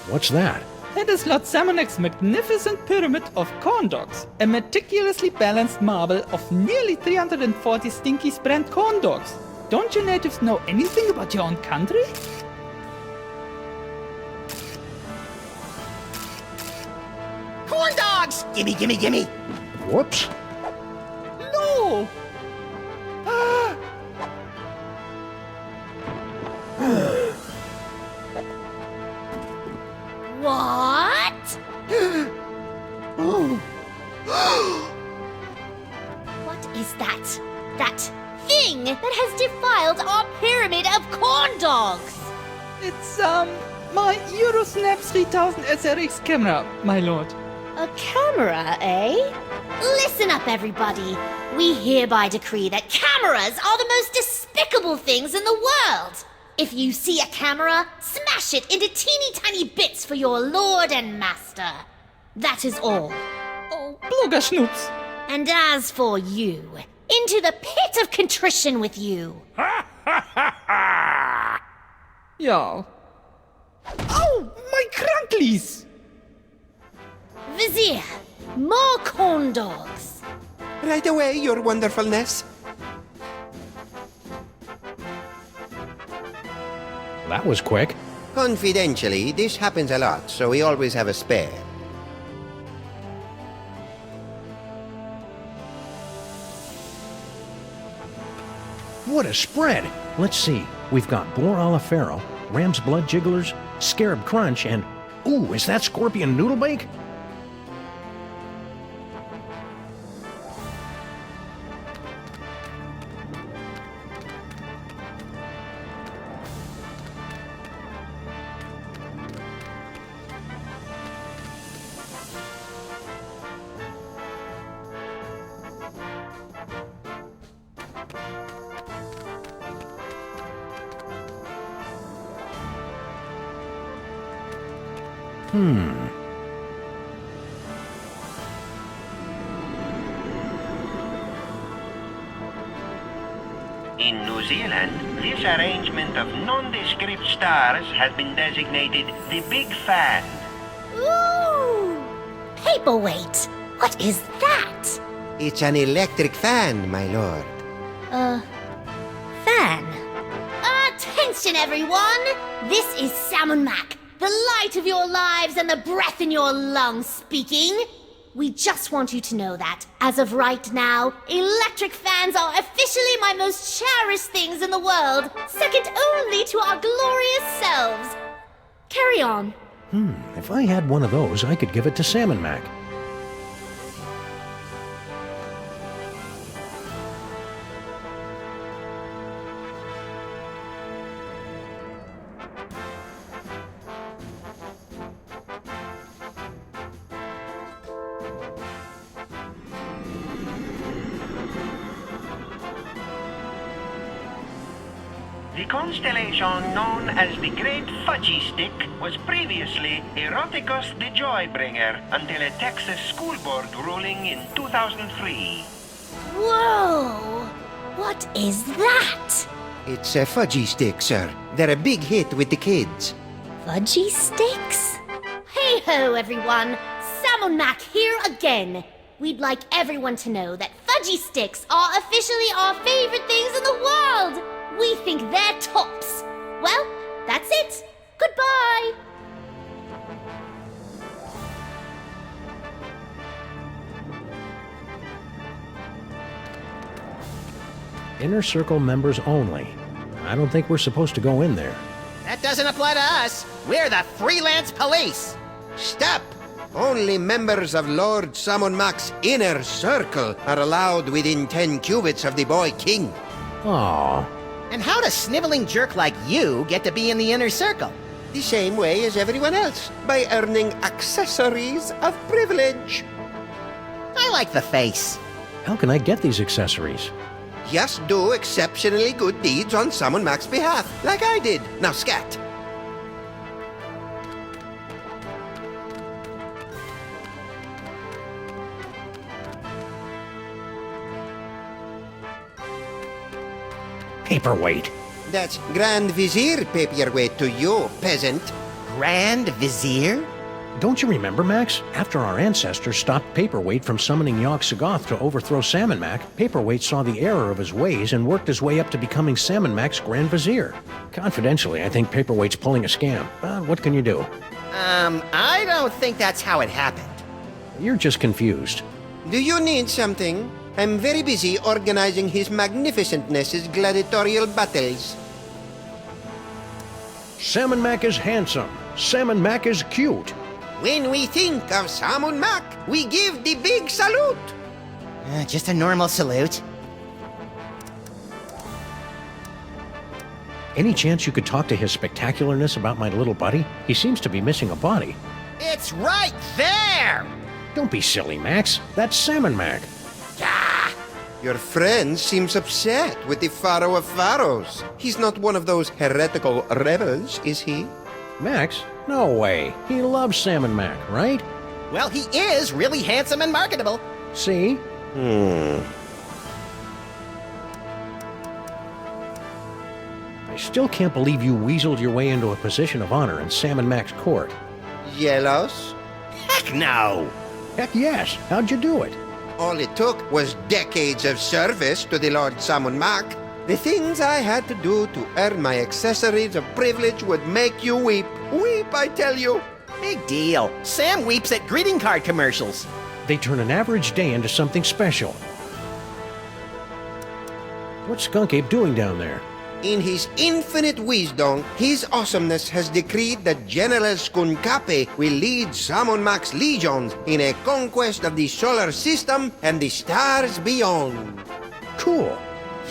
What's that? That is Lord Sammun-Mak's magnificent pyramid of corn dogs, a meticulously balanced marble of nearly 340 stinky brand corn dogs. Don't you natives know anything about your own country? Corn dogs! Gimme, gimme, gimme! Whoops. No! What? What is that? That thing that has defiled our pyramid of corn dogs! It's, my Eurosnap 3000 SRX camera, my lord. A camera, eh? Listen up, everybody. We hereby decree that cameras are the most despicable things in the world. If you see a camera, smash it into teeny tiny bits for your lord and master. That is all. Oh, Blogger Schnoops. And as for you, into the pit of contrition with you. Ja. Oh, my cranklies! Vizier, more corn dogs. Right away, your wonderfulness. That was quick. Confidentially, this happens a lot, so we always have a spare. What a spread! Let's see. We've got boar a la Pharaoh, ram's blood jigglers, scarab crunch, and... Ooh, is that scorpion noodle bake? In New Zealand, this arrangement of nondescript stars has been designated the Big Fan. Ooh! Paperweight. What is that? It's an electric fan, my lord. Fan. Attention, everyone! This is Sammun-Mak, the light of your lives and the breath in your lungs speaking. We just want you to know that, as of right now, electric fans are officially my most cherished things in the world, second only to our glorious selves. Carry on. If I had one of those, I could give it to Sammun-Mak. The constellation known as the Great Fudgy Stick was previously Eroticus the Joybringer until a Texas school board ruling in 2003. Whoa! What is that? It's a fudgy stick, sir. They're a big hit with the kids. Fudgy sticks? Hey-ho, everyone! Sammun-Mak here again! We'd like everyone to know that fudgy sticks are officially our favorite things in the world! We think they're tops! Well, that's it! Goodbye! Inner Circle members only. I don't think we're supposed to go in there. That doesn't apply to us. We're the freelance police. Stop! Only members of Lord Sammun-Mak's inner circle are allowed within 10 cubits of the boy king. Aww. And how does sniveling jerk like you get to be in the inner circle? The same way as everyone else, by earning accessories of privilege. I like the face. How can I get these accessories? Just do exceptionally good deeds on Sammun-Mak's behalf, like I did. Now scat. Paperweight. That's Grand Vizier paperweight to you, peasant. Grand Vizier? Don't you remember, Max? After our ancestors stopped Paperweight from summoning Yog-Sothoth to overthrow Sammun-Mak, Paperweight saw the error of his ways and worked his way up to becoming Sammun-Mak's Grand Vizier. Confidentially, I think Paperweight's pulling a scam. But what can you do? I don't think that's how it happened. You're just confused. Do you need something? I'm very busy organizing His Magnificentness's gladiatorial battles. Sammun-Mak is handsome. Sammun-Mak is cute. When we think of Sammun-Mak, we give the big salute. Just a normal salute. Any chance you could talk to his spectacularness about my little buddy? He seems to be missing a body. It's right there! Don't be silly, Max. That's Sammun-Mak. Your friend seems upset with the Pharaoh of Pharaohs. He's not one of those heretical rebels, is he? Max? No way. He loves Sammun-Mak, right? Well, he is really handsome and marketable. See? I still can't believe you weaseled your way into a position of honor in Sammun-Mak's court. Jealous? Heck no! Heck yes. How'd you do it? All it took was decades of service to the Lord Sammun-Mak. The things I had to do to earn my accessories of privilege would make you weep. Weep, I tell you. Big deal. Sam weeps at greeting card commercials. They turn an average day into something special. What's Skunk Ape doing down there? In his infinite wisdom, his awesomeness has decreed that General Skunkape will lead Sammun-Mak's legions in a conquest of the solar system and the stars beyond. Cool.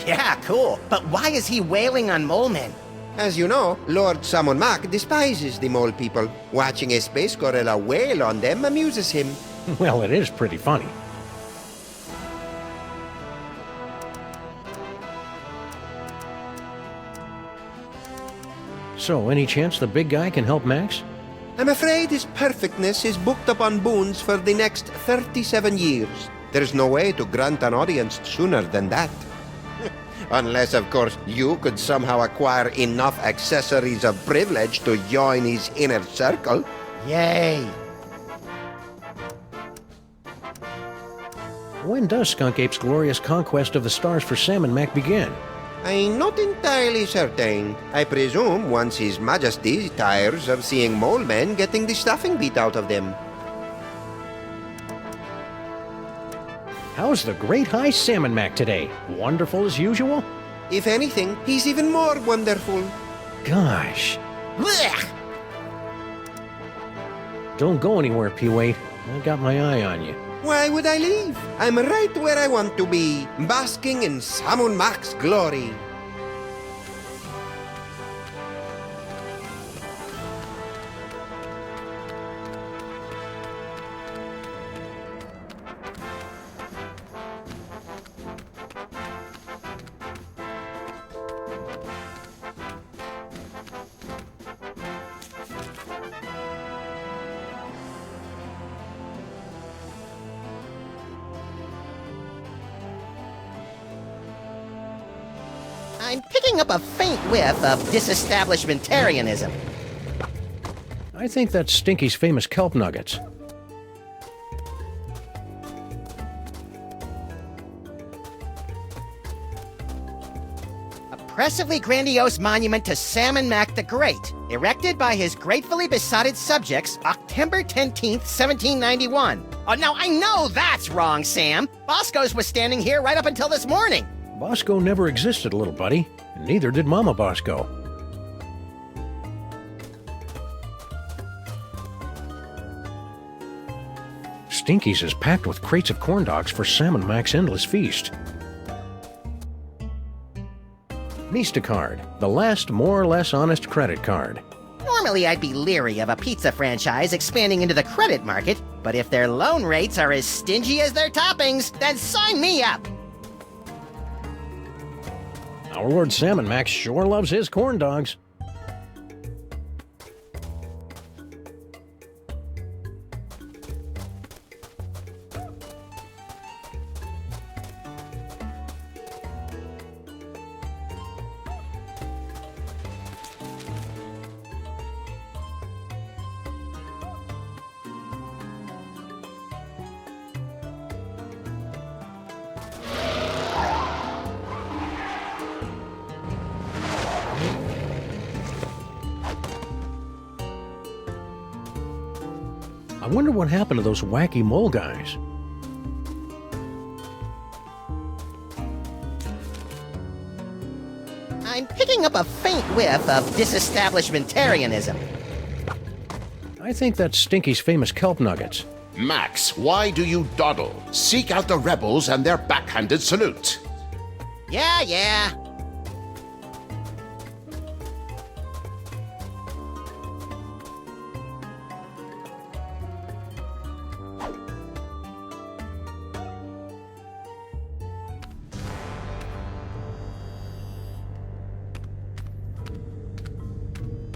Yeah, cool. But why is he wailing on mole men? As you know, Lord Sammun-Mak despises the mole people. Watching a space gorilla wail on them amuses him. Well, it is pretty funny. So, any chance the big guy can help Max? I'm afraid his perfectness is booked up on boons for the next 37 years. There's no way to grant an audience sooner than that. Unless, of course, you could somehow acquire enough accessories of privilege to join his inner circle. Yay! When does Skunk Ape's glorious conquest of the stars for Sammun-Mak begin? I'm not entirely certain. I presume once His Majesty tires of seeing mole men getting the stuffing beat out of them. How's the great high Sammun-Mak today? Wonderful as usual? If anything, he's even more wonderful. Gosh. Blech! Don't go anywhere, P-Wait. I got my eye on you. Why would I leave? I'm right where I want to be, basking in Sammun-Mak's glory. I'm picking up a faint whiff of disestablishmentarianism. I think that's Stinky's famous kelp nuggets. Oppressively grandiose monument to Sammun-Mak the Great, erected by his gratefully besotted subjects, October 10th, 1791. Oh, now I know that's wrong, Sam. Bosco's was standing here right up until this morning. Bosco never existed, little buddy, and neither did Mama Bosco. Stinky's is packed with crates of corn dogs for Sammun-Mak's endless feast. Mistacard, the last more or less honest credit card. Normally I'd be leery of a pizza franchise expanding into the credit market, but if their loan rates are as stingy as their toppings, then sign me up! Our Lord Sammun-Mak sure loves his corn dogs. I wonder what happened to those wacky mole guys. I'm picking up a faint whiff of disestablishmentarianism. I think that's Stinky's famous kelp nuggets. Max, why do you dawdle? Seek out the rebels and their backhanded salute. Yeah.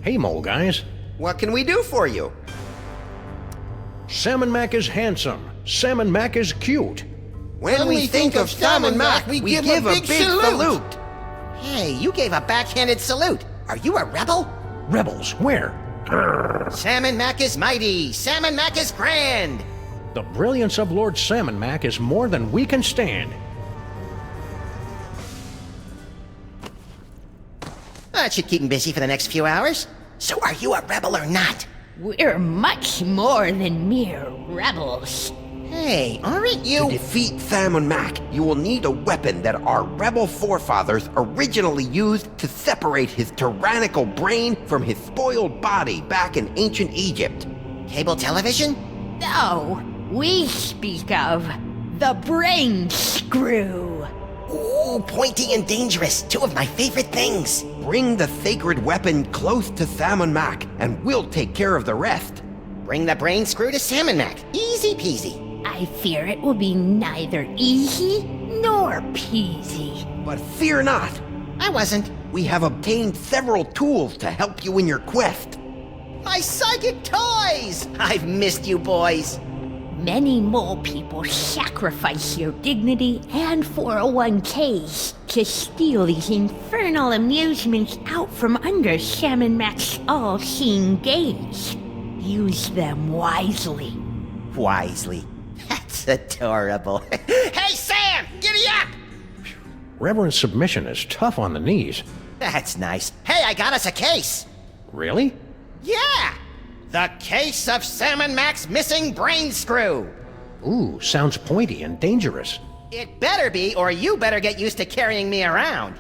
Hey, mole guys. What can we do for you? Sammun-Mak is handsome. Sammun-Mak is cute. When we think of Sammun-Mak, we give a big salute. Hey, you gave a backhanded salute. Are you a rebel? Rebels, where? Sammun-Mak is mighty. Sammun-Mak is grand. The brilliance of Lord Sammun-Mak is more than we can stand. That should keep him busy for the next few hours. So are you a rebel or not? We're much more than mere rebels. Hey, aren't To you? defeat Sammun-Mak, you will need a weapon that our rebel forefathers originally used to separate his tyrannical brain from his spoiled body back in ancient Egypt. Cable television? No, we speak of the brain screw. Ooh, pointy and dangerous. Two of my favorite things. Bring the sacred weapon close to Sammun-Mak, and we'll take care of the rest. Bring the brain screw to Sammun-Mak. Easy peasy. I fear it will be neither easy nor peasy. But fear not, I wasn't. we have obtained several tools to help you in your quest. My psychic toys! I've missed you boys. Many mole people sacrifice their dignity and 401ks to steal these infernal amusements out from under Sammun-Mak's all-seeing gaze. Use them wisely. Wisely. That's adorable. Hey, Sam! Giddy up! Reverend submission is tough on the knees. That's nice. Hey, I got us a case. Really? Yeah! The case of Sammun-Mak's missing brain screw. Ooh, sounds pointy and dangerous. It better be, or you better get used to carrying me around.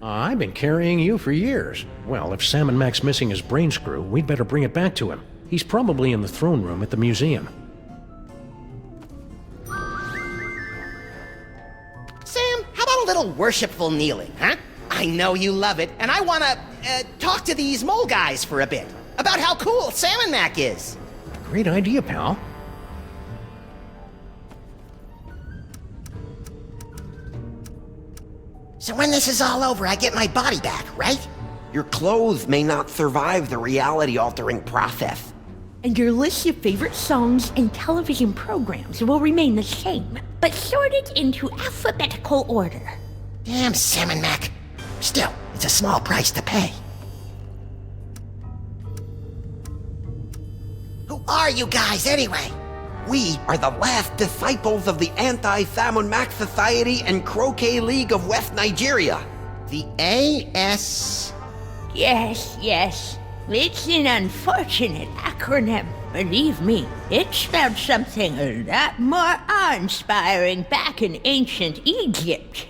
I've been carrying you for years. Well, if Sammun-Mak's missing his brain screw, we'd better bring it back to him. He's probably in the throne room at the museum. Sam, how about a little worshipful kneeling, huh? I know you love it, and I want to talk to these mole guys for a bit about how cool Sammun-Mak is. Great idea, pal. So when this is all over, I get my body back, right? Your clothes may not survive the reality-altering process. And your list of favorite songs and television programs will remain the same, but sorted into alphabetical order. Damn Sammun-Mak. Still, it's a small price to pay. Who are you guys, anyway? We are the last disciples of the Anti-Sammun-Mak Society and Croquet League of West Nigeria. The A.S. Yes. It's an unfortunate acronym. Believe me, it spelled something a lot more awe-inspiring back in ancient Egypt.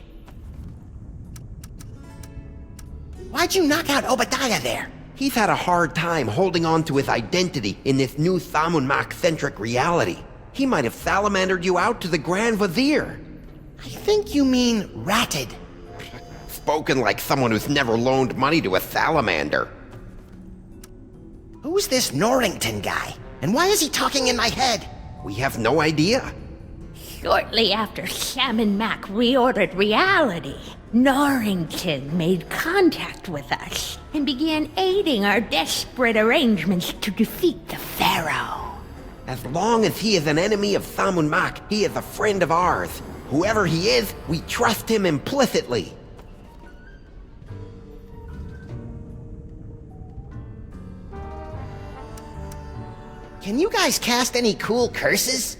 Why'd you knock out Obadiah there? He's had a hard time holding on to his identity in this new Sammun-Mak-centric reality. He might have salamandered you out to the Grand Vizier. I think you mean ratted. Spoken like someone who's never loaned money to a salamander. Who's this Norrington guy? And why is he talking in my head? We have no idea. Shortly after Sammun-Mak reordered reality, Norrington made contact with us and began aiding our desperate arrangements to defeat the Pharaoh. As long as he is an enemy of Sammun-Mak, he is a friend of ours. Whoever he is, we trust him implicitly. Can you guys cast any cool curses?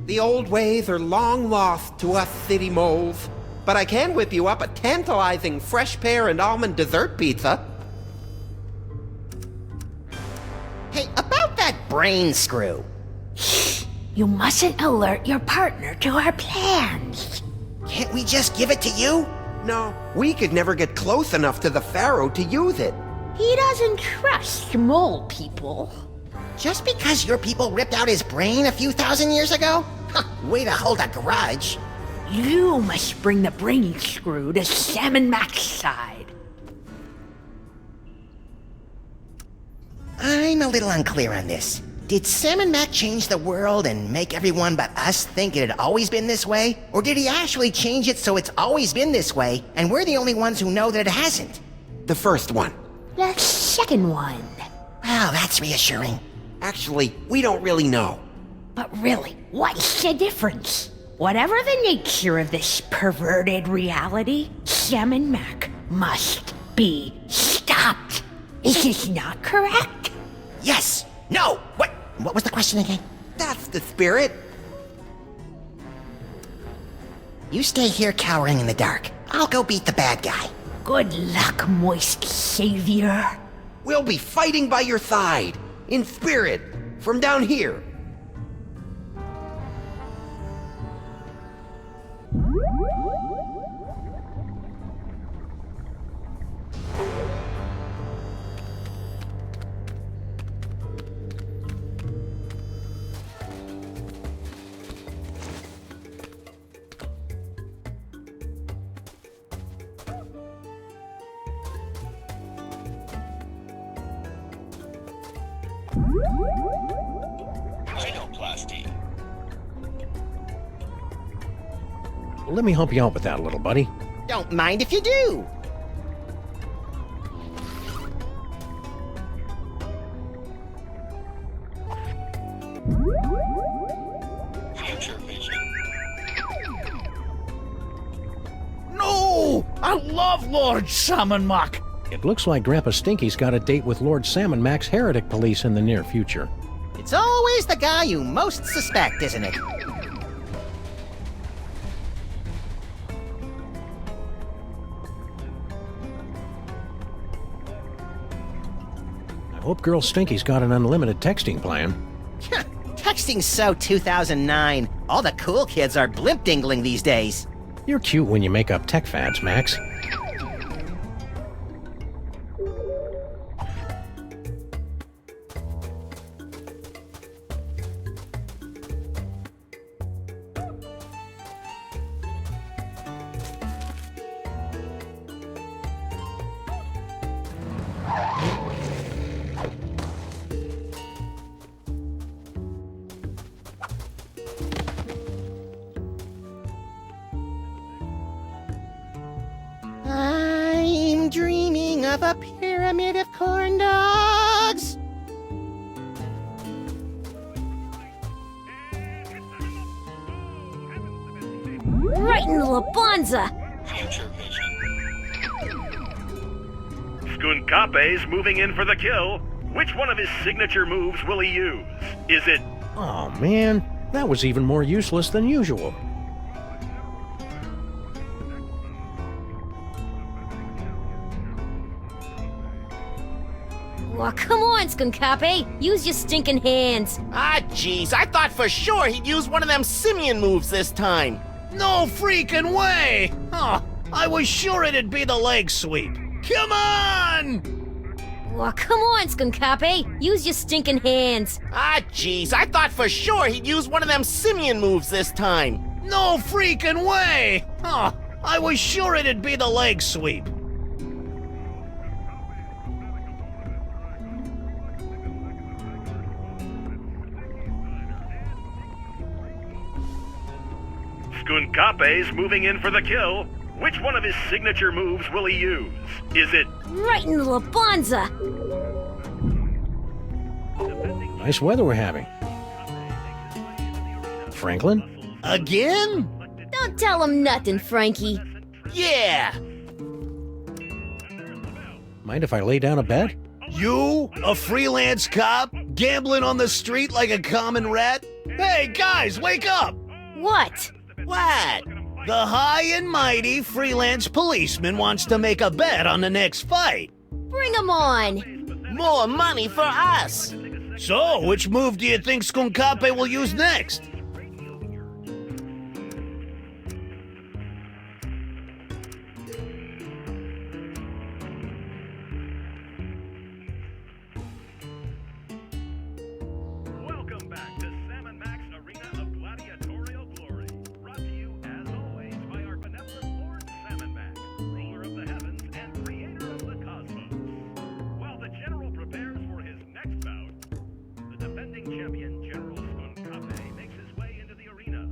The old ways are long lost to us city moles. But I can whip you up a tantalizing fresh pear and almond dessert pizza. Hey, about that brain screw. You mustn't alert your partner to our plans. Can't we just give it to you? No, we could never get close enough to the Pharaoh to use it. He doesn't trust mole people. Just because your people ripped out his brain a few thousand years ago? Way to hold a grudge. You must bring the brain screw to Sammun-Mak's side. I'm a little unclear on this. Did Sammun-Mak change the world and make everyone but us think it had always been this way? Or did he actually change it so it's always been this way, and we're the only ones who know that it hasn't? The first one. The second one. Well, that's reassuring. Actually, we don't really know. But really, what's the difference? Whatever the nature of this perverted reality, Sammun-Mak must be stopped. Is this not correct? Yes! No! What was the question again? That's the spirit. You stay here cowering in the dark. I'll go beat the bad guy. Good luck, moist savior. We'll be fighting by your side, in spirit, from down here. Let me help you out with that, little buddy. Don't mind if you do. No! I love Lord Sammun-Mak! It looks like Grandpa Stinky's got a date with Lord Sammun-Mak's heretic police in the near future. It's always the guy you most suspect, isn't it? I hope Girl Stinky's got an unlimited texting plan. Texting's so 2009. All the cool kids are blimp-dingling these days. You're cute when you make up tech fads, Max. I'm dreaming of a pyramid of corn dogs. Right in the Labanza. Skunkape's moving in for the kill. Which one of his signature moves will he use? Is it... Oh man, that was even more useless than usual. Well, come on, Skunkape. Use your stinking hands. Ah, jeez, I thought for sure he'd use one of them simian moves this time. No freaking way! Oh, I was sure it'd be the leg sweep. Come on! Well, come on, Skunkape. Use your stinking hands. Ah, jeez, I thought for sure he'd use one of them simian moves this time. No freaking way! Oh, I was sure it'd be the leg sweep. Skunkape's moving in for the kill. Which one of his signature moves will he use? Is it... Right in the Labanza. Nice weather we're having. Franklin? Again? Don't tell him nothing, Frankie. Yeah! Mind if I lay down a bet? You, a freelance cop, gambling on the street like a common rat? Hey, guys, wake up! What? What? The high and mighty freelance policeman wants to make a bet on the next fight. Bring him on. More money for us. So, which move do you think Skunkape will use next? defending champion General Skun-Kape makes his way into the arena.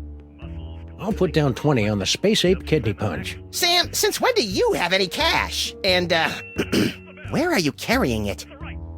I'll put down 20 on the Space Ape Kidney Punch. Sam, since when do you have any cash? And, where are you carrying it?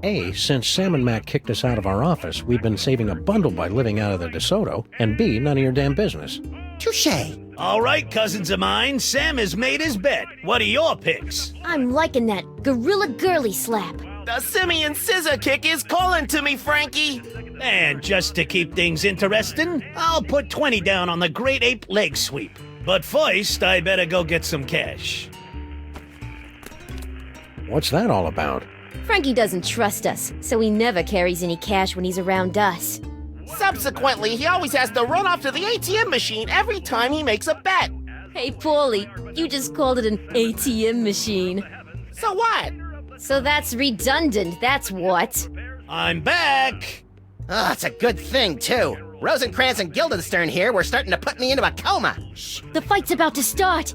A, since Sammun-Mak kicked us out of our office, we've been saving a bundle by living out of the DeSoto, and B, none of your damn business. Touche. All right, cousins of mine, Sam has made his bet. What are your picks? I'm liking that gorilla girly slap. The Simian Scissor Kick is calling to me, Frankie. And just to keep things interesting, I'll put 20 down on the Great Ape Leg Sweep. But first, I better go get some cash. What's that all about? Frankie doesn't trust us, so he never carries any cash when he's around us. Subsequently, he always has to run off to the ATM machine every time he makes a bet. Hey, Paulie, you just called it an ATM machine. So what? So that's redundant, that's what. I'm back! Oh, it's a good thing, too. Rosencrantz and Guildenstern here were starting to put me into a coma. Shh, the fight's about to start.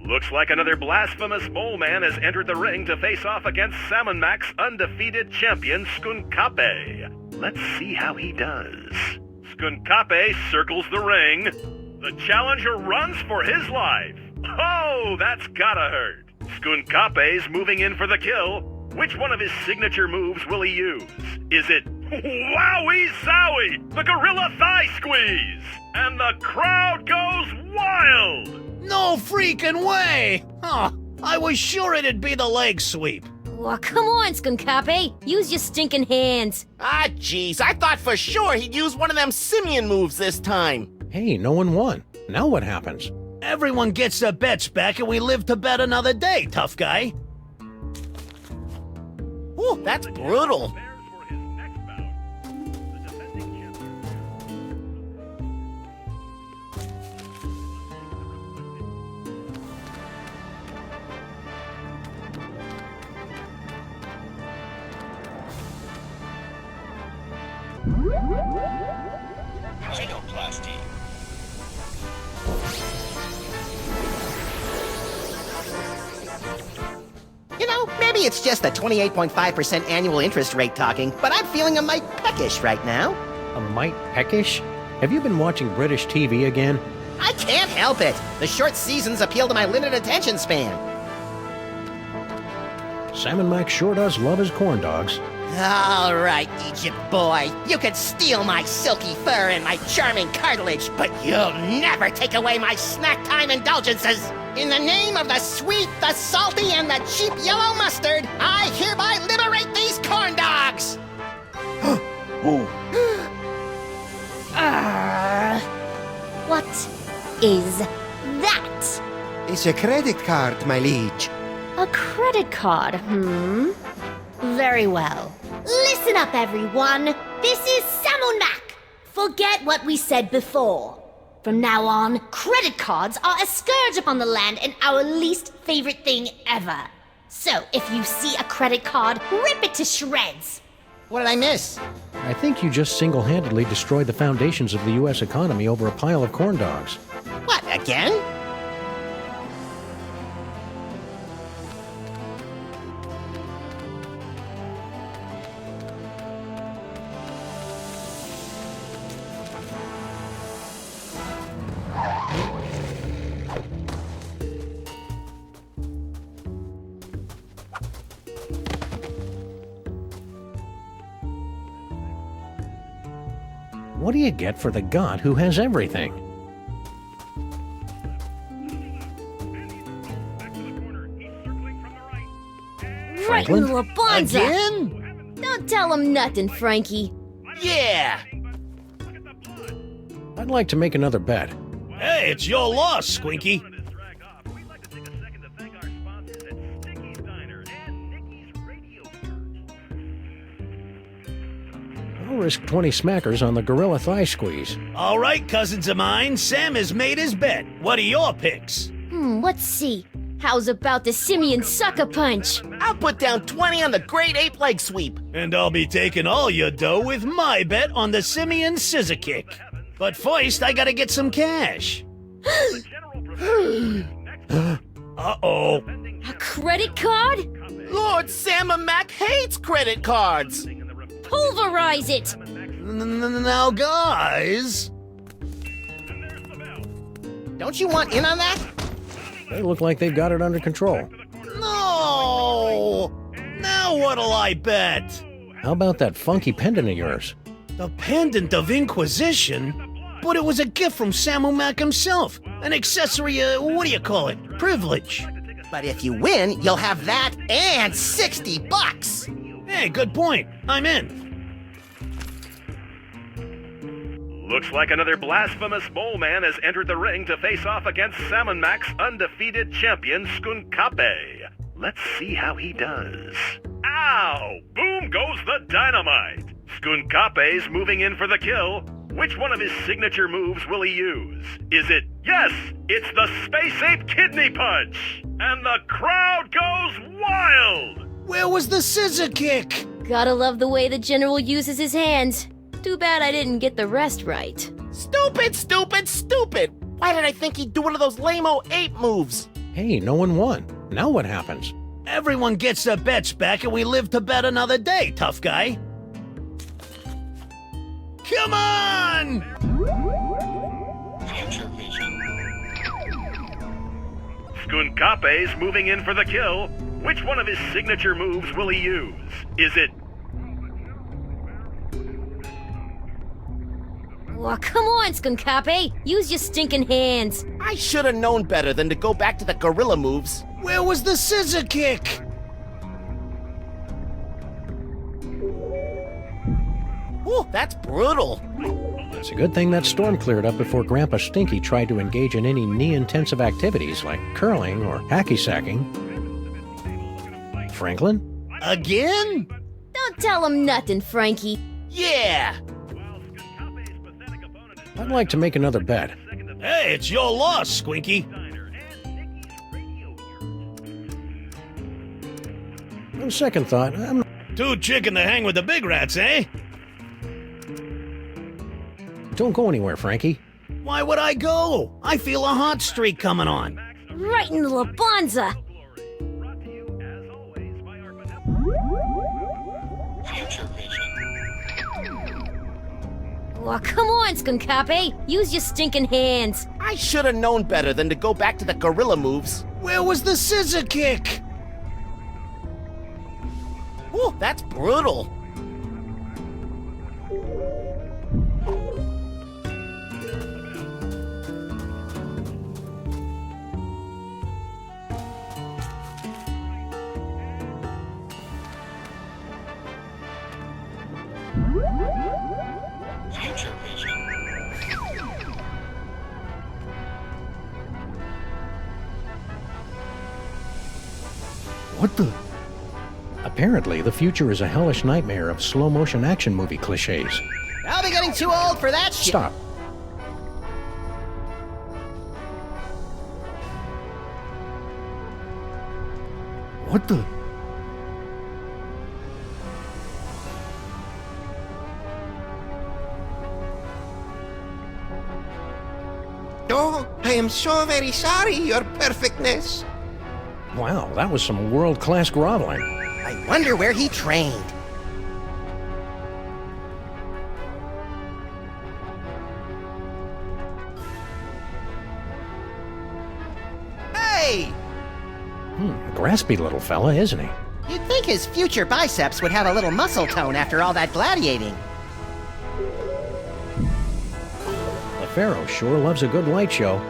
Looks like another blasphemous mole man has entered the ring to face off against Sammun-Mak's undefeated champion, Skun-Kape. Let's see how he does. Skun-Kape circles the ring. The challenger runs for his life. Oh, that's gotta hurt. Skun-Kape's moving in for the kill. Which one of his signature moves will he use? Is it Wowie Zowie, the Gorilla Thigh Squeeze? And the crowd goes wild! No freaking way! Huh, I was sure it'd be the leg sweep. Oh, come on, Skun-Kape. Use your stinking hands. Ah, jeez, I thought for sure he'd use one of them simian moves this time. Hey, no one won. Now what happens? Everyone gets their bets back and we live to bet another day, tough guy. Ooh, that's brutal. You know, maybe it's just the 28.5% annual interest rate talking, but I'm feeling a mite peckish right now. A mite peckish? Have you been watching British TV again? I can't help it. The short seasons appeal to my limited attention span. Sammun-Mak sure does love his corn dogs. All right, Egypt boy. You can steal my silky fur and my charming cartilage, but you'll never take away my snack time indulgences. In the name of the sweet, the salty, and the cheap yellow mustard, I hereby liberate these corn dogs! What is that? It's a credit card, my liege. A credit card, Very well. Listen up, everyone. This is Sammun-Mak. Forget what we said before. From now on, credit cards are a scourge upon the land and our least favorite thing ever. So, if you see a credit card, rip it to shreds. What did I miss? I think you just single-handedly destroyed the foundations of the U.S. economy over a pile of corn dogs. What, again? What do you get for the god who has everything? Right in the Labanza. Again? Don't tell him nothing, Frankie. Yeah! I'd like to make another bet. Hey, it's your loss, Squinky. I'll risk 20 smackers on the Gorilla Thigh Squeeze. All right, cousins of mine, Sam has made his bet. What are your picks? Let's see. How's about the Simian Sucker Punch? I'll put down 20 on the Great Ape Leg Sweep. And I'll be taking all your dough with my bet on the Simian Scissor Kick. But first, I gotta get some cash. A Uh-oh. credit card? Lord Sammun-Mak hates credit cards! Pulverize it! Now, guys... Don't you want in on that? They look like they've got it under control. No! Now what'll I bet? How about that funky pendant of yours? The Pendant of Inquisition? But it was a gift from Sammun-Mak himself. An accessory, what do you call it? Privilege. But if you win, you'll have that and $60. Hey, good point. I'm in. Looks like another blasphemous mole man has entered the ring to face off against Sammun-Mak's undefeated champion, Skun-Kape. Let's see how he does. Ow! Boom goes the dynamite! Skun-Kape's moving in for the kill. Which one of his signature moves will he use? Is it... Yes! It's the Space Ape Kidney Punch! And the crowd goes wild! Where was the scissor kick? Gotta love the way the General uses his hands. Too bad I didn't get the rest right. Stupid, stupid, stupid! Why did I think he'd do one of those lame-o ape moves? Hey, no one won. Now what happens? Everyone gets their bets back and we live to bet another day, tough guy. Come on! Skun-Kape's moving in for the kill. Which one of his signature moves will he use? Is it... Well, come on, Skun-Kape. Use your stinking hands. I should have known better than to go back to the gorilla moves. Where was the scissor kick? Ooh, that's brutal. It's a good thing that storm cleared up before Grandpa Stinky tried to engage in any knee-intensive activities like curling or hacky-sacking. Franklin? Again? Don't tell him nothing, Frankie. Yeah! I'd like to make another bet. Hey, it's your loss, Squinky. On second thought, I'm not... Too chicken to hang with the big rats, eh? Don't go anywhere, Frankie. Why would I go? I feel a hot streak coming on. Right in the Labanza. Well, come on, Skun-Kape. Use your stinking hands. I should have known better than to go back to the gorilla moves. Where was the scissor kick? Ooh, that's brutal. What the... Apparently, the future is a hellish nightmare of slow-motion action movie cliches. I'll be getting too old for that shit. Stop. What the... Oh, I am so very sorry, Your Perfectness. Wow, that was some world-class groveling. I wonder where he trained. Hey! Graspy little fella, isn't he? You'd think his future biceps would have a little muscle tone after all that gladiating. The Pharaoh sure loves a good light show.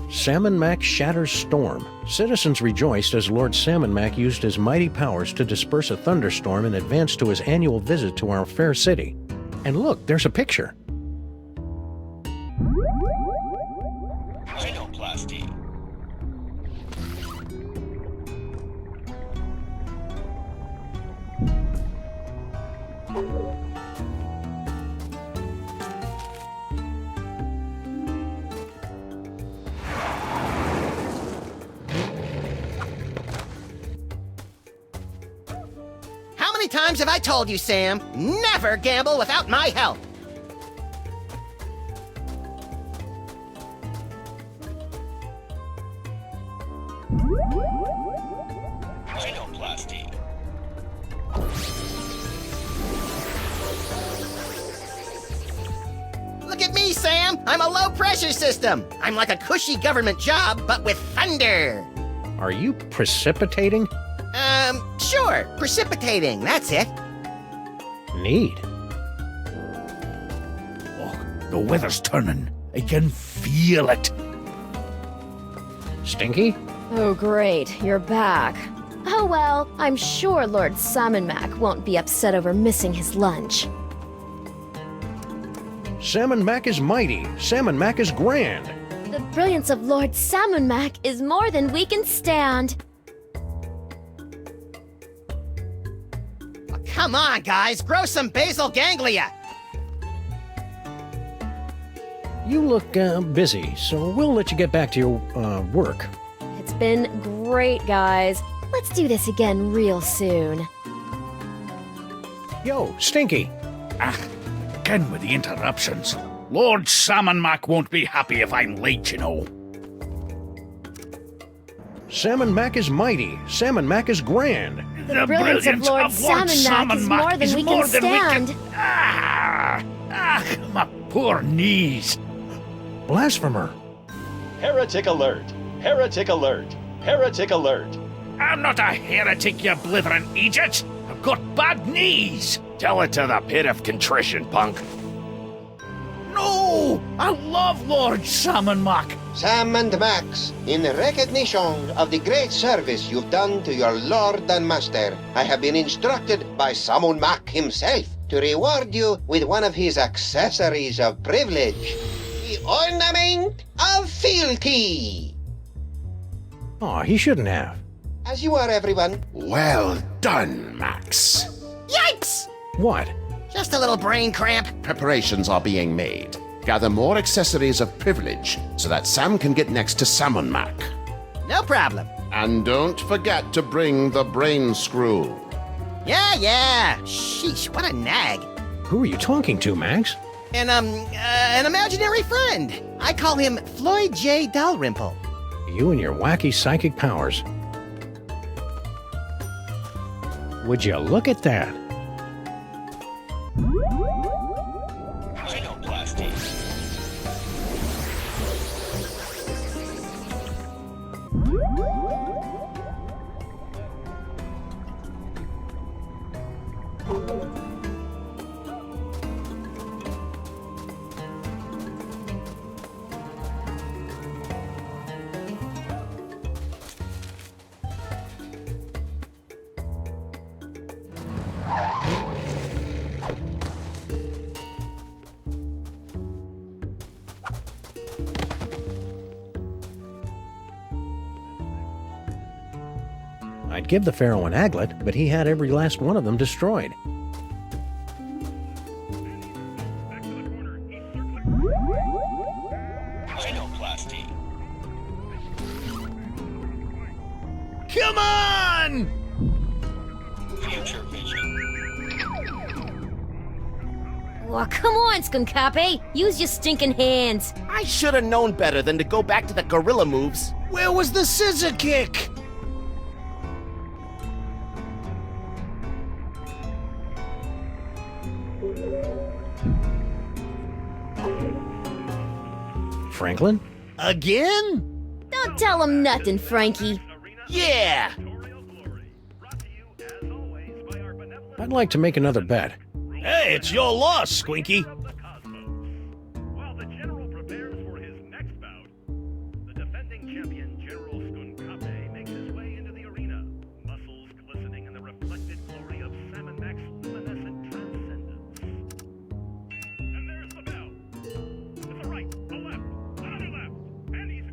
Sammun-Mak shatters storm. Citizens rejoiced as Lord Sammun-Mak used his mighty powers to disperse a thunderstorm in advance to his annual visit to our fair city. And look, there's a picture. Rhinoplasty. times have I told you, Sam? Never gamble without my help. Look at me, Sam! I'm a low-pressure system! I'm like a cushy government job, but with thunder! Are you precipitating? Sure. Precipitating, that's it. Neat. Oh, the weather's turning. I can feel it. Stinky? Oh, great. You're back. Oh, well, I'm sure Lord Sammun-Mak won't be upset over missing his lunch. Sammun-Mak is mighty. Sammun-Mak is grand. The brilliance of Lord Sammun-Mak is more than we can stand. Oh, come on, guys. Grow some basal ganglia. You look busy, so we'll let you get back to your work. It's been great, guys. Let's do this again real soon. Yo, Stinky. Again with the interruptions. Lord Sammun-Mak won't be happy if I'm late, you know. Sammun-Mak is mighty. Sammun-Mak is grand. The brilliance of Lord Sammun-Mak is more than we can stand. My poor knees. Blasphemer. Heretic alert! Heretic alert! Heretic alert! I'm not a heretic, you blithering idiot. I've got bad knees. Tell it to the pit of contrition, punk. No! I love Lord Sammun-Mak. Sam and Max, in recognition of the great service you've done to your lord and master, I have been instructed by Sammun-Mak himself to reward you with one of his accessories of privilege, the ornament of fealty. Aw, he shouldn't have. As you are, everyone. Well done, Max. Yikes! What? Just a little brain cramp. Preparations are being made. Gather more accessories of privilege so that Sam can get next to Sammun-Mak. No problem. And don't forget to bring the brain screw. Yeah. Sheesh, what a nag. Who are you talking to, Max? An imaginary friend. I call him Floyd J. Dalrymple. You and your wacky psychic powers. Would you look at that? I'd give the Pharaoh an aglet, but he had every last one of them destroyed. Come on! Oh, come on, Skunkape. Use your stinking hands. I should have known better than to go back to the gorilla moves. Where was the scissor kick? Franklin? Again? Don't tell him nothing, Frankie. Yeah! I'd like to make another bet. Hey, it's your loss, Squinky. While the general prepares for his next bout, the defending champion, General Skunkape, makes his way into the arena, muscles glistening in the reflected glory of Sammun-Mak's luminescent transcendence. And there's the bell. To the right, a left, another left, and he's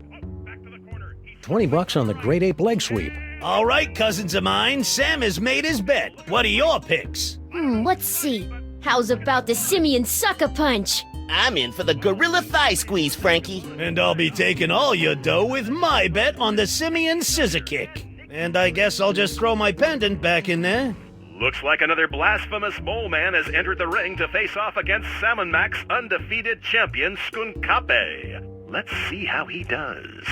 back to the corner. $20 on the Great Ape leg sweep. All right, cousins of mine, Sam has made his bet. What are your picks? Let's see. How's about the simian sucker punch? I'm in for the gorilla thigh squeeze, Frankie. And I'll be taking all your dough with my bet on the simian scissor kick. And I guess I'll just throw my pendant back in there. Looks like another blasphemous mole man has entered the ring to face off against Sammun-Mak's undefeated champion, Skun-Kape. Let's see how he does.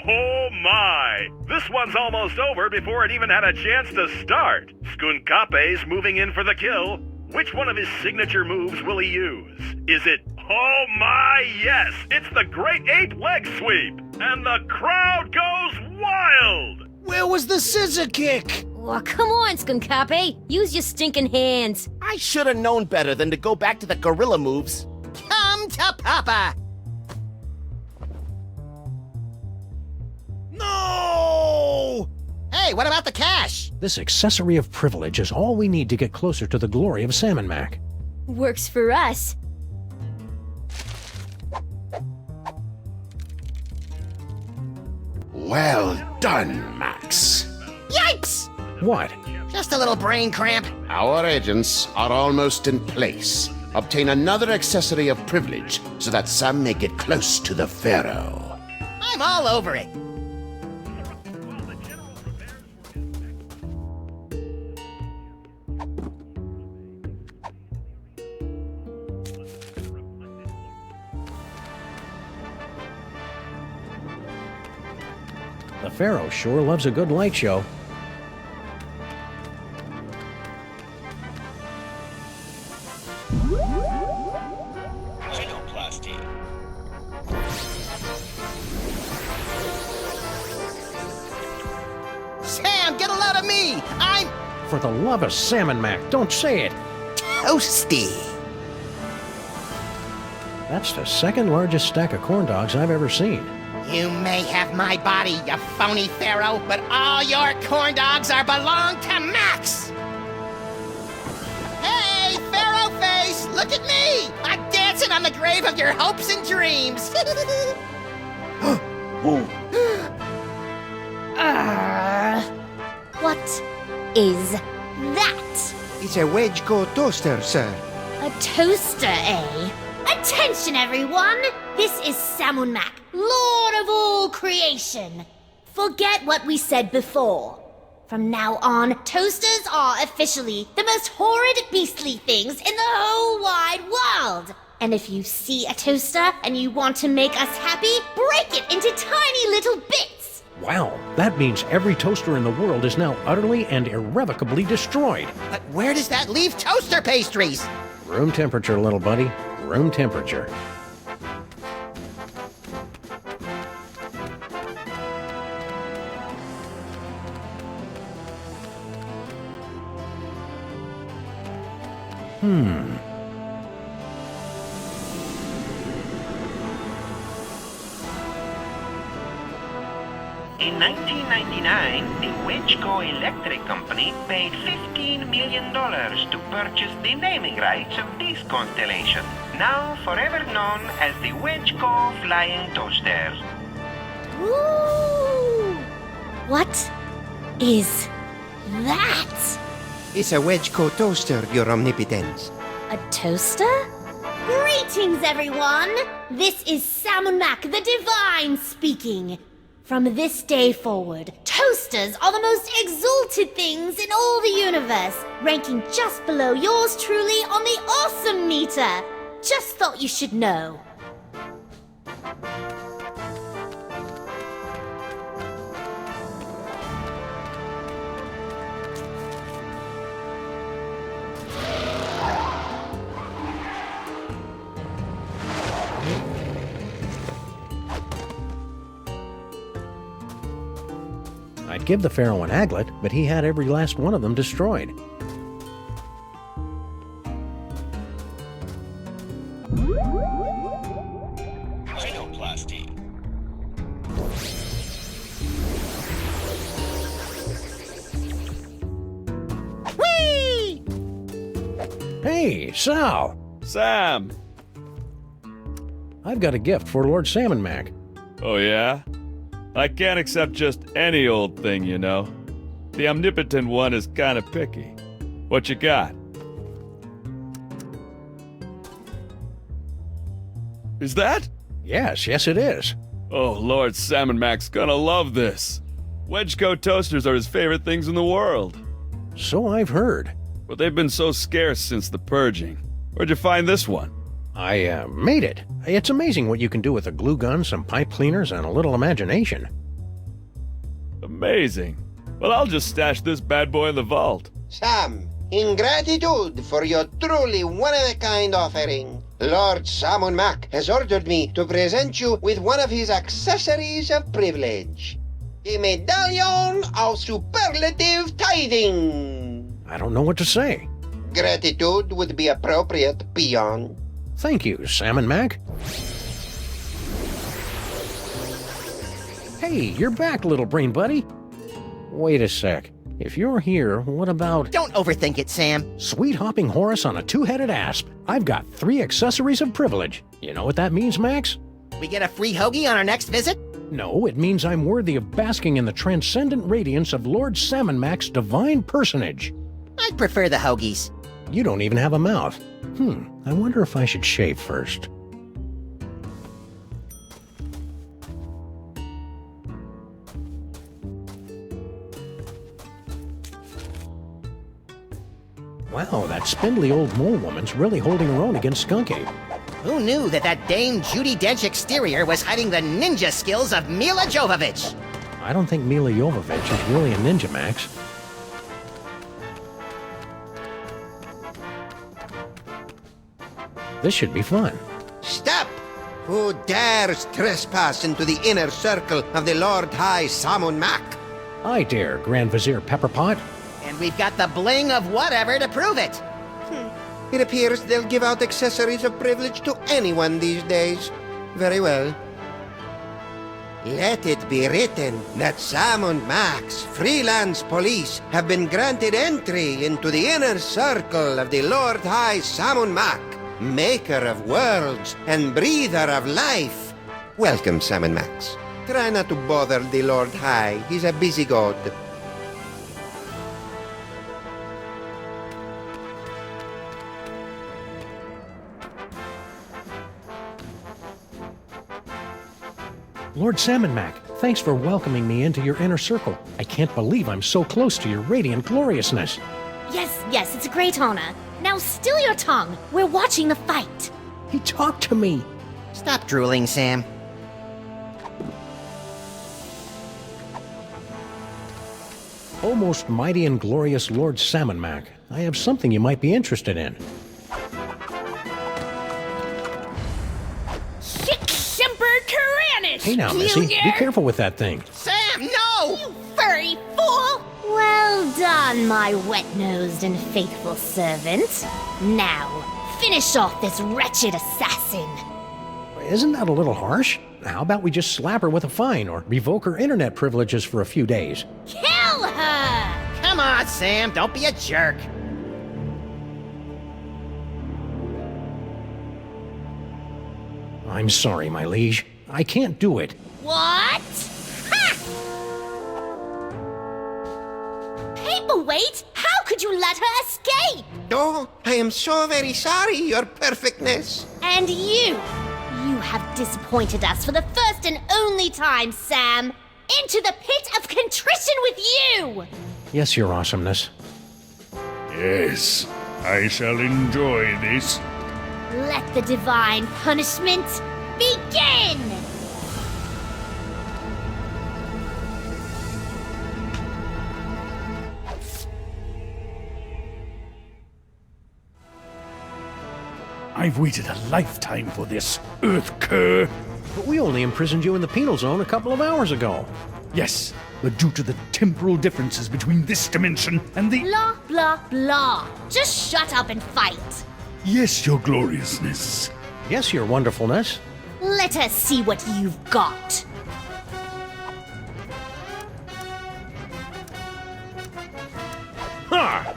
Oh my! This one's almost over before it even had a chance to start. Skun-Kape's moving in for the kill. Which one of his signature moves will he use? Is it, oh my, yes, it's the Great Ape Leg Sweep! And the crowd goes wild! Where was the scissor kick? Oh, come on, Skun-Kape. Use your stinking hands. I should have known better than to go back to the gorilla moves. Come to Papa! No! Hey, what about the cash? This accessory of privilege is all we need to get closer to the glory of Sammun-Mak. Works for us. Well done, Max. Yikes! What? Just a little brain cramp. Our agents are almost in place. Obtain another accessory of privilege so that Sam may get close to the Pharaoh. I'm all over it. The Pharaoh sure loves a good light show. Sam, get a load of me! I'm For the love of Sammun-Mak, don't say it! toasty. That's the second largest stack of corn dogs I've ever seen. You may have my body, you phony pharaoh, but all your corn dogs are belong to Max! Hey, Pharaoh face, look at me! I'm dancing on the grave of your hopes and dreams! What is that? It's a wedge-go toaster, sir. A toaster, eh? Attention, everyone! This is Sammun-Mak, Lord of all creation. Forget what we said before. From now on, toasters are officially the most horrid, beastly things in the whole wide world. And if you see a toaster and you want to make us happy, break it into tiny little bits. Wow, that means every toaster in the world is now utterly and irrevocably destroyed. But where does that leave toaster pastries? Room temperature, little buddy. Room temperature. In 1999, the Wedgeco Electric Company paid $15 million to purchase the naming rights of this constellation, now forever known as the Wedgeco Flying Toaster. Ooh! What is that? It's a wedge-go toaster, your omnipotence. A toaster? Greetings, everyone! This is Sammun-Mak the Divine speaking. From this day forward, toasters are the most exalted things in all the universe, ranking just below yours truly on the awesome meter. Just thought you should know. I'd give the Pharaoh an aglet, but he had every last one of them destroyed. Rhinoplasty. Whee! Hey, Sal! Sam! I've got a gift for Lord Sammun-Mak. Oh yeah? I can't accept just any old thing, you know. The omnipotent one is kinda picky. What you got? Is that? Yes, it is. Oh, Lord Sammun-Mak's gonna love this. Wedgeco toasters are his favorite things in the world. So I've heard. but they've been so scarce since the purging. Where'd you find this one? I made it. It's amazing what you can do with a glue gun, some pipe cleaners, and a little imagination. Amazing. Well, I'll just stash this bad boy in the vault. Sam, in gratitude for your truly one-of-a-kind offering, Lord Sammun-Mak has ordered me to present you with one of his accessories of privilege. The Medallion of Superlative Tithing. I don't know what to say. Gratitude would be appropriate, peon. Thank you, Sammun-Mak. Hey, you're back, little brain buddy. Wait a sec. If you're here, what about... Don't overthink it, Sam. Sweet hopping Horus on a two-headed asp. I've got 3 accessories of privilege. You know what that means, Max? We get a free hoagie on our next visit? No, it means I'm worthy of basking in the transcendent radiance of Lord Sammun-Mak's divine personage. I'd prefer the hoagies. You don't even have a mouth. I wonder if I should shave first. Wow, that spindly old mole woman's really holding her own against Skunk Ape. Who knew that Dame Judi Dench exterior was hiding the ninja skills of Mila Jovovich? I don't think Mila Jovovich is really a ninja, Max. This should be fun. Stop! Who dares trespass into the inner circle of the Lord High Sammun-Mak? I dare, Grand Vizier Pepperpot. And we've got the bling of whatever to prove it. It appears they'll give out accessories of privilege to anyone these days. Very well. Let it be written that Sammun-Mak's freelance police have been granted entry into the inner circle of the Lord High Sammun-Mak, maker of worlds and breather of life. Welcome, Sammun-Max. Try not to bother the Lord High. He's a busy god. Lord Sammun-Mak, thanks for welcoming me into your inner circle. I can't believe I'm so close to your radiant gloriousness. Yes, it's a great honor. Now still your tongue. We're watching the fight. He talked to me. Stop drooling, Sam. O most mighty and glorious Lord Sammun-Mak, I have something you might be interested in. Hey now, Missy, be careful with that thing. Sam, no! You furry fool! Well done, my wet-nosed and faithful servant. Now, finish off this wretched assassin. Isn't that a little harsh? How about we just slap her with a fine or revoke her internet privileges for a few days? Kill her! Come on, Sam, don't be a jerk. I'm sorry, my liege. I can't do it. What? Ha! Paperweight? How could you let her escape? Oh, I am so very sorry, Your Perfectness. And you have disappointed us for the first and only time, Sam. Into the pit of contrition with you! Yes, Your Awesomeness. Yes, I shall enjoy this. Let the divine punishment begin! I've waited a lifetime for this, Earth cur. But we only imprisoned you in the penal zone a couple of hours ago. Yes, but due to the temporal differences between this dimension and the... Blah, blah, blah. Just shut up and fight. Yes, your gloriousness. Yes, Your Wonderfulness. Let us see what you've got. Ha!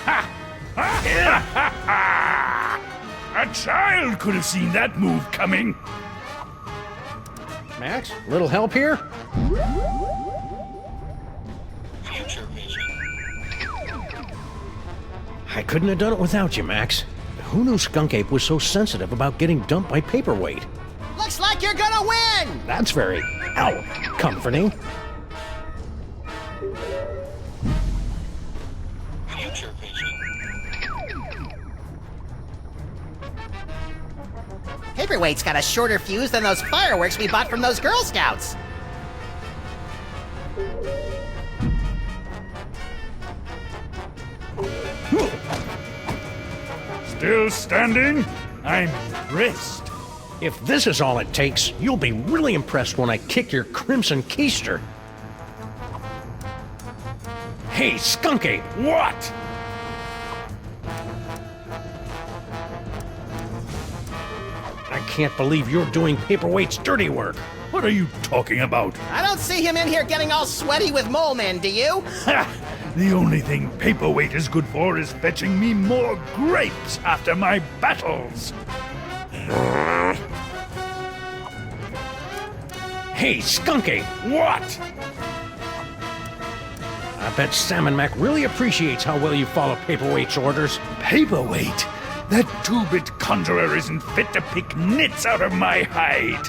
Ha! Ha! A child could have seen that move coming. Max, little help here? Future vision. I couldn't have done it without you, Max. Who knew Skunk Ape was so sensitive about getting dumped by Paperweight? Looks like you're gonna win! That's very, comforting. Future vision. paperweight's got a shorter fuse than those fireworks we bought from those Girl Scouts. Still standing? I'm impressed. If this is all it takes, you'll be really impressed when I kick your crimson keister. Hey, Skunky! What? I can't believe you're doing Paperweight's dirty work. What are you talking about? I don't see him in here getting all sweaty with mole men, do you? Ha! The only thing Paperweight is good for is fetching me more grapes after my battles. Hey, Skunky! What? I bet Sammun-Mak really appreciates how well you follow Paperweight's orders. Paperweight? That two-bit conjurer isn't fit to pick nits out of my hide.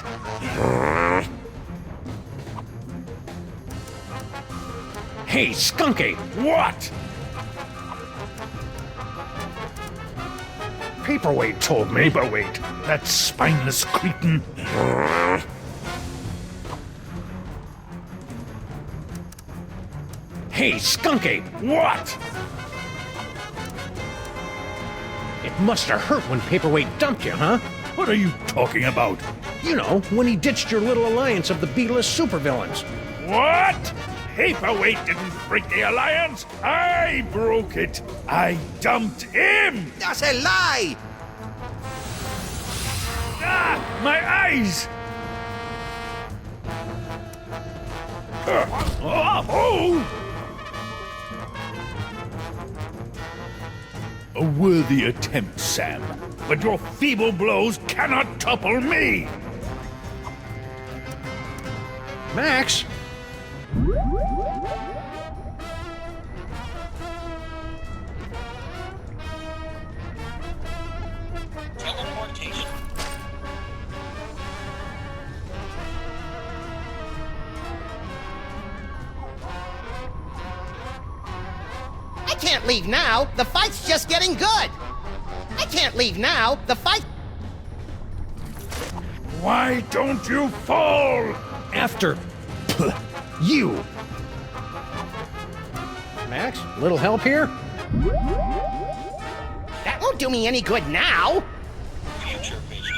Hey, Skunky! What? Paperweight told me. Paperweight, that spineless cretin. Hey, Skunky! What? It must have hurt when Paperweight dumped you, huh? What are you talking about? You know, when he ditched your little alliance of the B-list supervillains. What? Paperweight didn't break the alliance. I broke it. I dumped him. That's a lie! Ah, my eyes! Oh! A worthy attempt, Sam, but your feeble blows cannot topple me! Max? Teleportation. I can't leave now. The fight's just getting good. I can't leave now. The fight... Why don't you fall? After you. Max, little help here? That won't do me any good now. Future vision.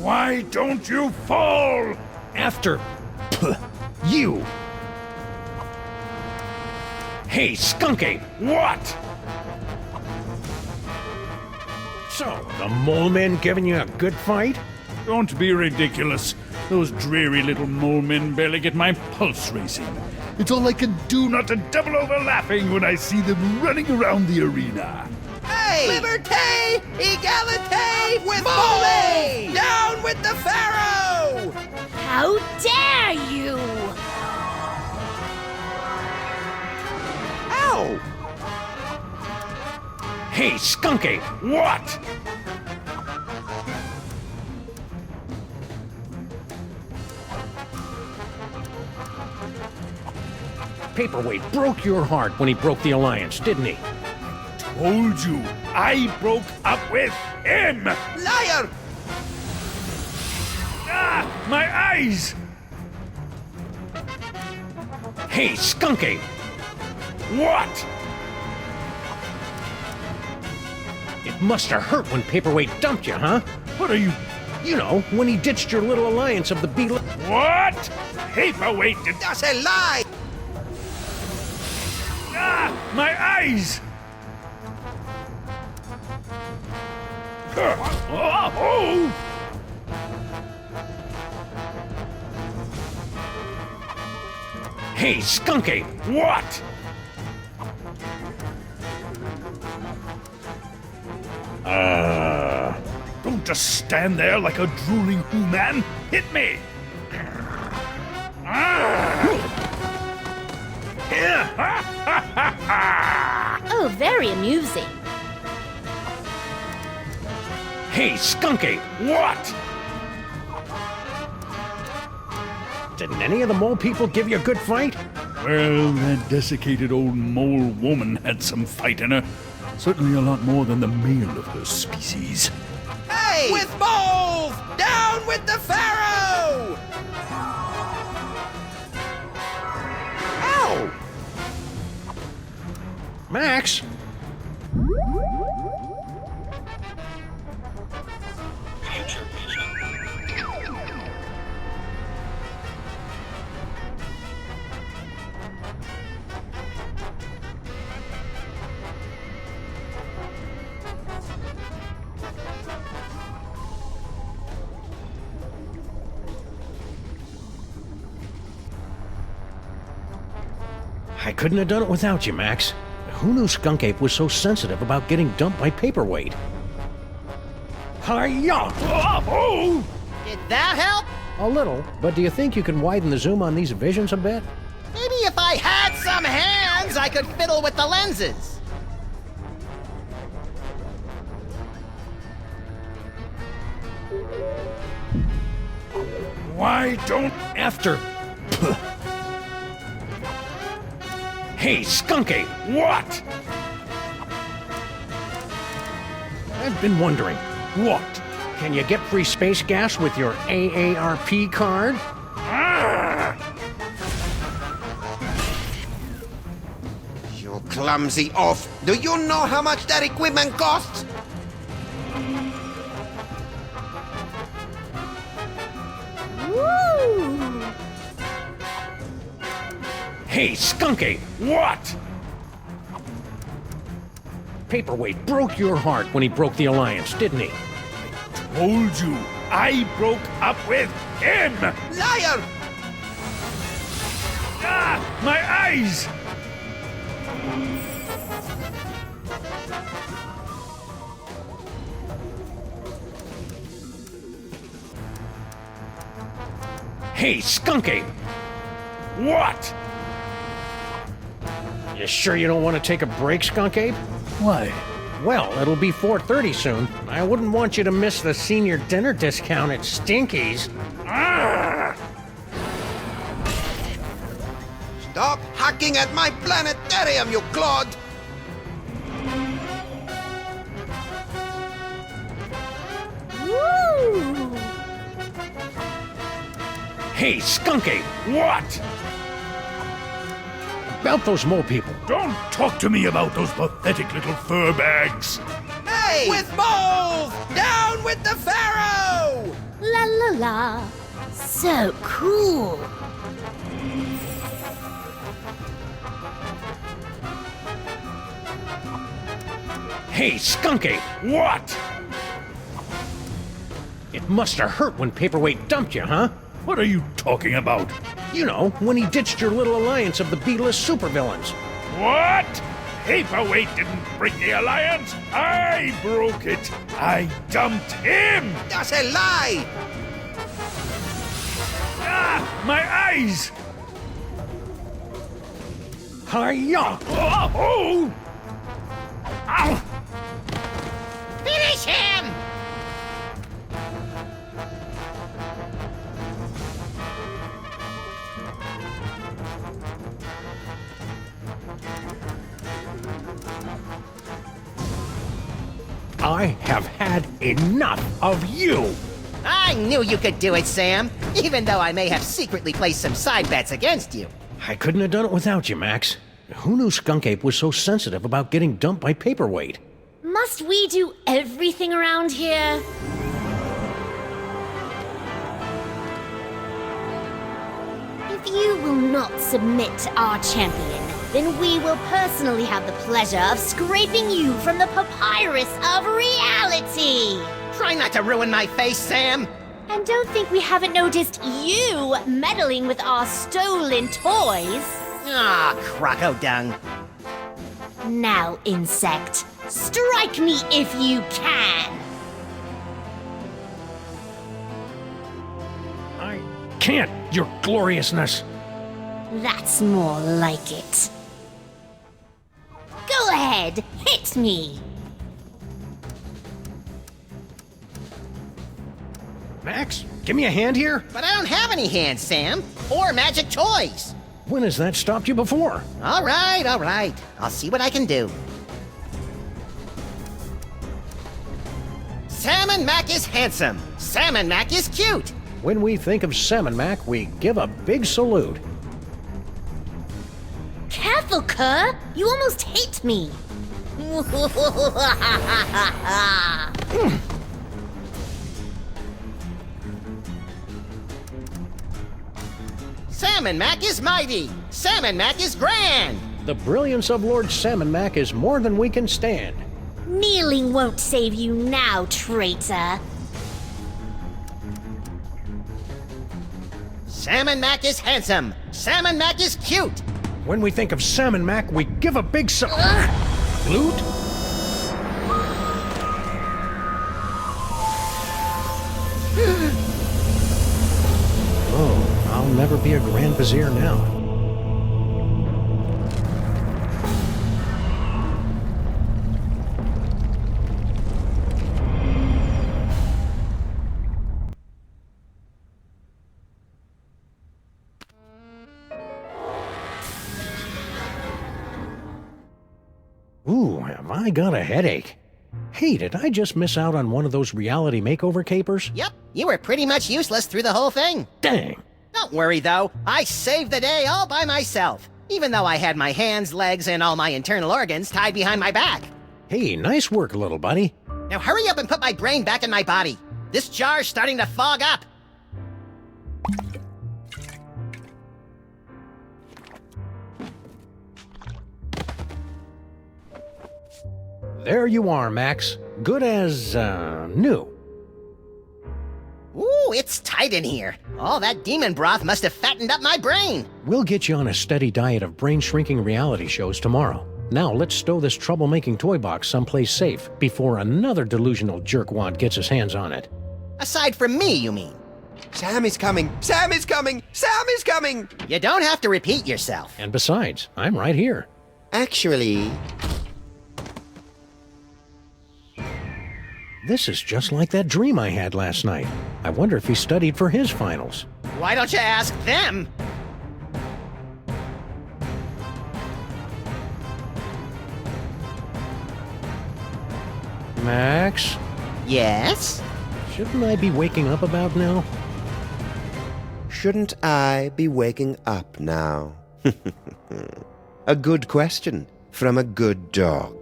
Why don't you fall? After you. Hey, Skunky! What? So, the mole men giving you a good fight? Don't be ridiculous. Those dreary little mole men barely get my pulse racing. It's all I can do not to double over laughing when I see them running around the arena. Hey! Liberté! Egalité! With Mole! Down with the Pharaoh! How dare you! Ow! Hey, Skunky! What? Paperweight broke your heart when he broke the alliance, didn't he? Told you, I broke up with him! Liar! Ah, my eyes! Hey, Skunky! What? It must have hurt when Paperweight dumped you, huh? What are you... You know, when he ditched your little alliance of the B-list... What? Paperweight did... That's a lie! Ah, my eyes! Oh! Hey, Skunky! What? Don't just stand there like a drooling who-man. Hit me! very amusing. Hey, Skunk Ape, what? Didn't any of the mole people give you a good fight? Well, that desiccated old mole woman had some fight in her. Certainly a lot more than the male of her species. Hey! With moles! Down with the pharaoh! Ow! Max? Future vision. I couldn't have done it without you, Max. Who knew Skunk Ape was so sensitive about getting dumped by paperweight? Hi-ya! Oh! Did that help? A little, but do you think you can widen the zoom on these visions a bit? Maybe if I had some hands, I could fiddle with the lenses. Why don't... After... Hey, Skunk Ape! What? I've been wondering, what? Can you get free space gas with your AARP card? You clumsy oaf. Do you know how much that equipment costs? Woo! Hey, Skunk Ape! What? Paperweight broke your heart when he broke the alliance, didn't he? Told you, I broke up with him! Liar! Ah, my eyes! Hey, Skunk Ape! What? You sure you don't want to take a break, Skunk Ape? Why? Well, it'll be 4:30 soon. I wouldn't want you to miss the senior dinner discount at Stinky's. Stop hacking at my planetarium, you clod! Woo! Hey, Skunk Ape! What? About those mole people. Don't talk to me about those pathetic little fur bags. Hey! With moles! Down with the pharaoh! La la la. So cool. Hey, Skunk Ape! What? It must have hurt when Paperweight dumped you, huh? What are you talking about? You know, when he ditched your little alliance of the B-list supervillains. What? Paperweight didn't break the alliance. I broke it. I dumped him. That's a lie! Ah, my eyes! Hi-ya! Oh! Ow! Finish him! I have had enough of you! I knew you could do it, Sam, even though I may have secretly placed some side bets against you. I couldn't have done it without you, Max. Who knew Skunk Ape was so sensitive about getting dumped by Paperweight? Must we do everything around here? If you will not submit to our champion, then we will personally have the pleasure of scraping you from the papyrus of reality! Try not to ruin my face, Sam. And don't think we haven't noticed you meddling with our stolen toys! Ah, croco dung. Now, insect, strike me if you can! I can't, your gloriousness! That's more like it. Go ahead! ahead. Hit me. Max, give me a hand here. But I don't have any hands, Sam. Or magic toys. When has that stopped you before? All right. I'll see what I can do. Sammun-Mak is handsome. Sammun-Mak is cute. When we think of Sammun-Mak, we give a big salute. Careful, Kerr. You almost hit me. Sammun-Mak is mighty. Sammun-Mak is grand. The brilliance of Lord Sammun-Mak is more than we can stand. Kneeling won't save you now, traitor. Sammun-Mak is handsome. Sammun-Mak is cute. When we think of Sammun-Mak, we give a big salute. Oh, I'll never be a Grand Vizier now. Ooh, have I got a headache. Hey, did I just miss out on one of those reality makeover capers? Yep, you were pretty much useless through the whole thing. Dang. Don't worry, though. I saved the day all by myself, even though I had my hands, legs, and all my internal organs tied behind my back. Hey, nice work, little buddy. Now hurry up and put my brain back in my body. This jar's starting to fog up. There you are, Max. Good as, new. Ooh, it's tight in here. All that demon broth must have fattened up my brain. We'll get you on a steady diet of brain-shrinking reality shows tomorrow. Now let's stow this troublemaking toy box someplace safe before another delusional jerkwad gets his hands on it. Aside from me, you mean? Sam is coming! Sam is coming! Sam is coming! You don't have to repeat yourself. And besides, I'm right here. Actually... This is just like that dream I had last night. I wonder if he studied for his finals. Why don't you ask them? Max? Yes? Shouldn't I be waking up about now? Shouldn't I be waking up now? A good question from a good dog.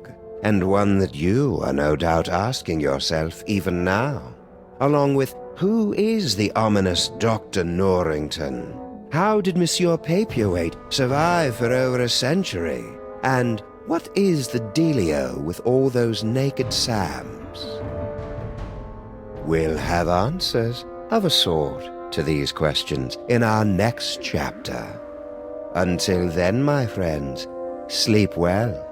And one that you are no doubt asking yourself even now, along with who is the ominous Dr. Norrington? How did Monsieur Paperweight survive for over a century? And what is the dealio with all those naked Sams? We'll have answers of a sort to these questions in our next chapter. Until then, my friends, sleep well.